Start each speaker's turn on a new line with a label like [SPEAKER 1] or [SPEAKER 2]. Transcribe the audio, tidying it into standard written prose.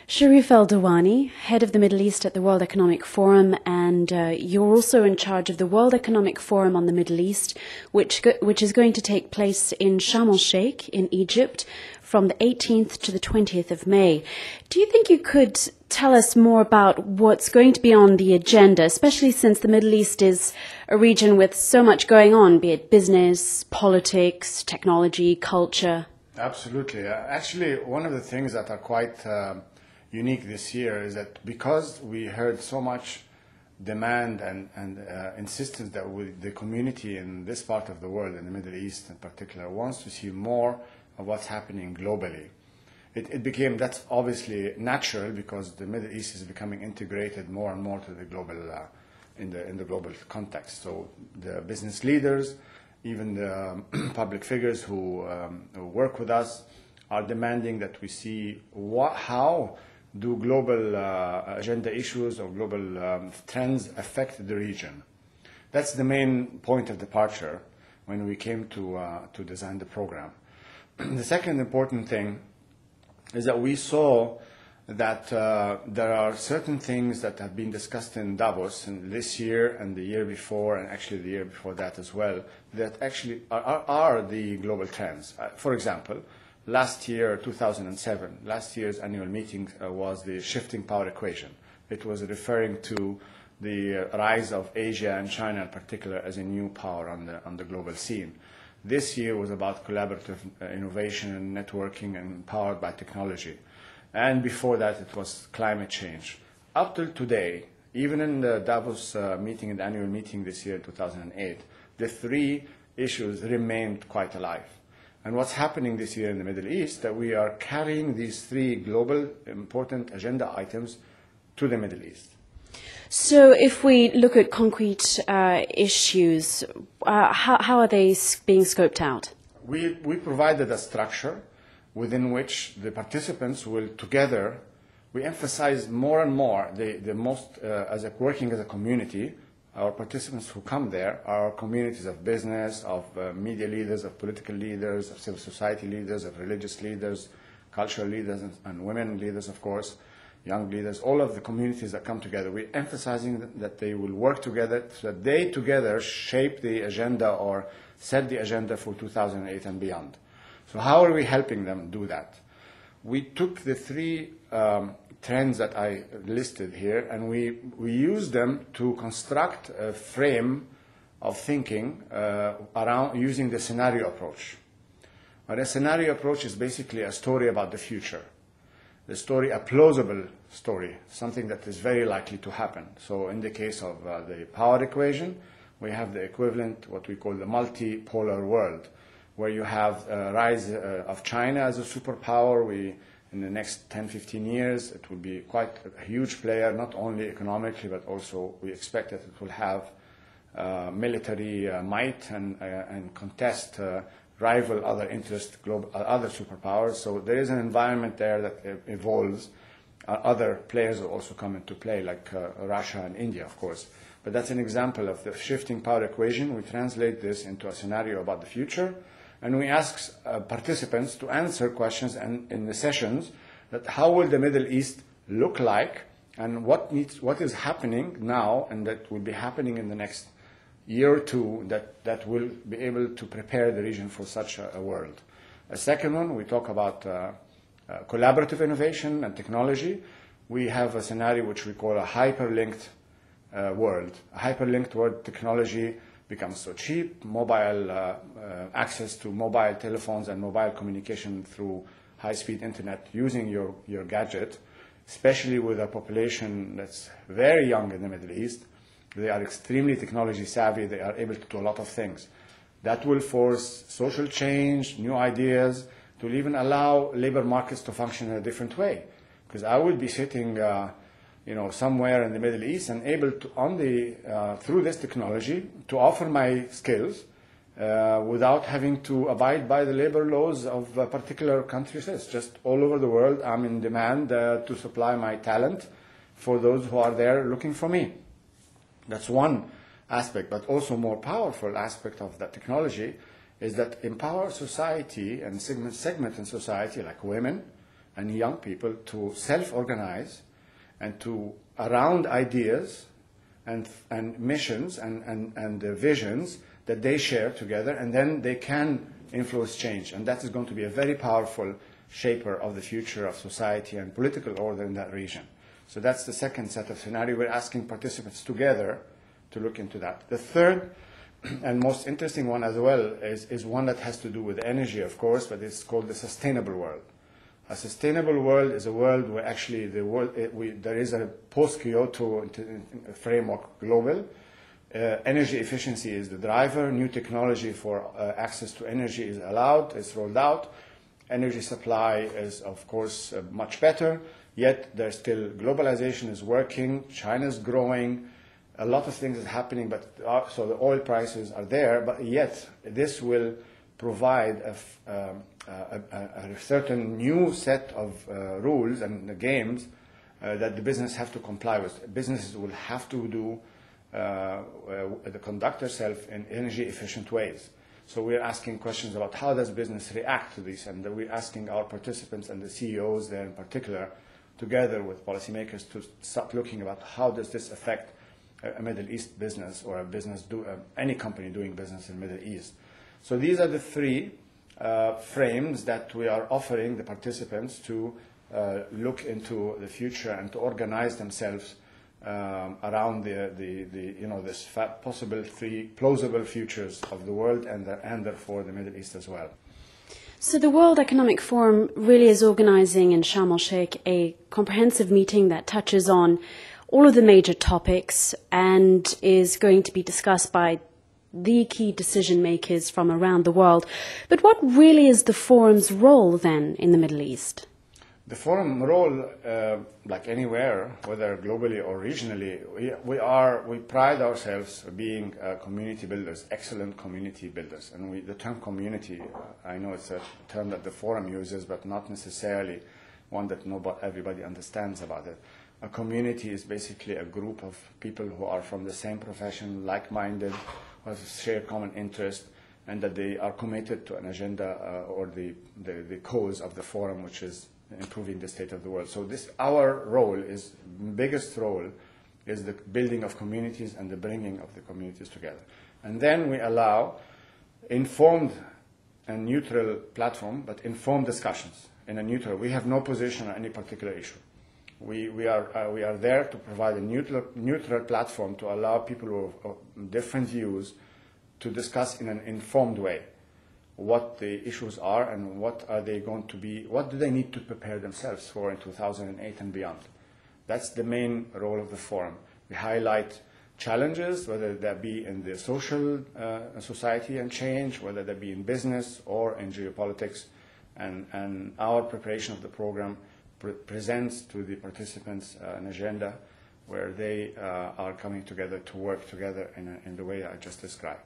[SPEAKER 1] Sharif El-Douani, head of the Middle East at the World Economic Forum, and you're also in charge of the World Economic Forum on the Middle East, which is going to take place in Sharm el-Sheikh in Egypt from the 18th to the 20th of May. Do you think you could tell us more about what's going to be on the agenda, especially since the Middle East is a region with so much going on, be it business, politics, technology, culture?
[SPEAKER 2] Absolutely. Actually, one of the things that are quite unique this year is that because we heard so much demand and insistence that the community in this part of the world, in the Middle East in particular, wants to see more of what's happening globally. It became, that's obviously natural because the Middle East is becoming integrated more and more to the global, in the global context. So the business leaders, even the public figures who work with us are demanding that we see how do global agenda issues or global trends affect the region. That's the main point of departure when we came to design the program. The second important thing is that we saw that there are certain things that have been discussed in Davos this year and the year before, and actually the year before that as well, that actually are the global trends. For example, last year, 2007, last year's annual meeting was the shifting power equation. It was referring to the rise of Asia and China in particular as a new power on the global scene. This year was about collaborative innovation and networking and powered by technology. And before that, it was climate change. Up till today, even in the Davos meeting, in the annual meeting this year, 2008, the three issues remained quite alive. And what's happening this year in the Middle East, that we are carrying these three global important agenda items to the Middle East.
[SPEAKER 1] So if we look at concrete issues, how are they being scoped out?
[SPEAKER 2] We provided a structure within which the participants will together, we emphasize more and more the most, working as a community. Our participants who come there are communities of business, of media leaders, of political leaders, of civil society leaders, of religious leaders, cultural leaders, and women leaders, of course, young leaders, all of the communities that come together. We're emphasizing that they will work together so that they together shape the agenda or set the agenda for 2008 and beyond. So how are we helping them do that? We took the three trends that I listed here, and we used them to construct a frame of thinking around using the scenario approach. But a scenario approach is basically a story about the future. The story, a plausible story, something that is very likely to happen. So in the case of the power equation, we have the equivalent, what we call the multipolar world, where you have a rise of China as a superpower. In the next 10, 15 years, it will be quite a huge player, not only economically, but also we expect that it will have military might and contest, rival other interest, other superpowers. So there is an environment there that evolves. Other players will also come into play, like Russia and India, of course. But that's an example of the shifting power equation. We translate this into a scenario about the future. And we ask participants to answer questions in the sessions that how will the Middle East look like and what is happening now and that will be happening in the next year or two that will be able to prepare the region for such a world. A second one, we talk about collaborative innovation and technology. We have a scenario which we call a hyperlinked world. A hyperlinked world, technology becomes so cheap, mobile access to mobile telephones and mobile communication through high-speed internet using your gadget, especially with a population that's very young in the Middle East. They are extremely technology savvy. They are able to do a lot of things. That will force social change, new ideas, to even allow labor markets to function in a different way. Because I would be sitting somewhere in the Middle East and able to, through this technology, to offer my skills without having to abide by the labor laws of a particular country. It's just all over the world, I'm in demand to supply my talent for those who are there looking for me. That's one aspect, but also more powerful aspect of that technology is that empower society and segment in society like women and young people to self-organize and to, around ideas and missions and visions that they share together, and then they can influence change. And that is going to be a very powerful shaper of the future of society and political order in that region. So that's the second set of scenario. We're asking participants together to look into that. The third and most interesting one as well is one that has to do with energy, of course, but it's called the sustainable world. A sustainable world is a world where actually there is a post-Kyoto framework global. Energy efficiency is the driver. New technology for access to energy is allowed, is rolled out. Energy supply is, of course, much better, yet there's still globalization is working, China's growing, a lot of things is happening, but so the oil prices are there, but yet this will provide a certain new set of rules and games that the business have to comply with. Businesses will have to do conduct themselves in energy efficient ways. So we're asking questions about how does business react to this, and we're asking our participants and the CEOs there in particular, together with policymakers, to start looking about how does this affect a Middle East business or any company doing business in the Middle East. So these are the three frames that we are offering the participants to look into the future and to organize themselves around this possible three plausible futures of the world and therefore the Middle East as well.
[SPEAKER 1] So the World Economic Forum really is organizing in Sharm el-Sheikh a comprehensive meeting that touches on all of the major topics and is going to be discussed by the key decision makers from around the world. But what really is the forum's role then in the Middle East?
[SPEAKER 2] The forum role, like anywhere, whether globally or regionally, we pride ourselves being community builders, excellent community builders. And the term community, I know it's a term that the forum uses, but not necessarily one that everybody understands about it. A community is basically a group of people who are from the same profession, like-minded, who have shared common interest, and that they are committed to an agenda or the cause of the forum, which is improving the state of the world. So our biggest role is the building of communities and the bringing of the communities together. And then we allow informed and neutral platform, but informed discussions in a neutral. We have no position on any particular issue. We are there to provide a neutral platform to allow people of different views to discuss in an informed way what the issues are and what are they going to be, what do they need to prepare themselves for in 2008 and beyond. That's the main role of the forum. We highlight challenges, whether that be in the social society and change, whether that be in business or in geopolitics, and our preparation of the program presents to the participants an agenda where they are coming together to work together in the way I just described.